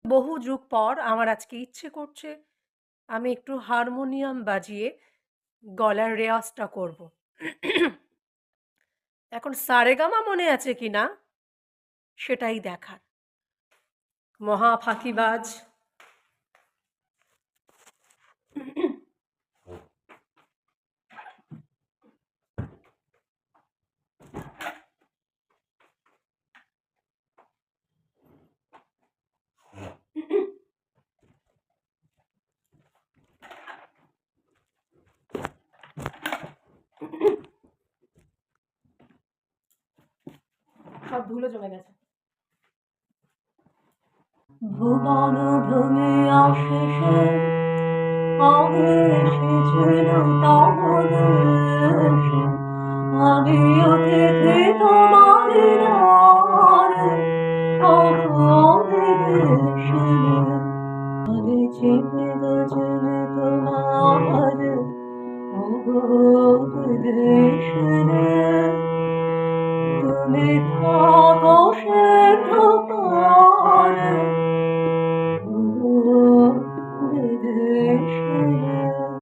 বহু যুগ পর আমার আজকে ইচ্ছে করছে আমি একটু হারমোনিয়াম বাজিয়ে গলার রেওয়াজটা করব। এখন সারেগামা মনে আছে কিনা সেটাই দেখার। মহা ফাঁকিবাজ। সব ধুলো জমে গেছে। ভুবন ভ্রমে আশেষে আমি এসেছিল তব দেশে, আমি অতিথি তোমার নারে, অবিদেশে আমি চেনে গজনে তোমার ওগো বিদেশে তুমি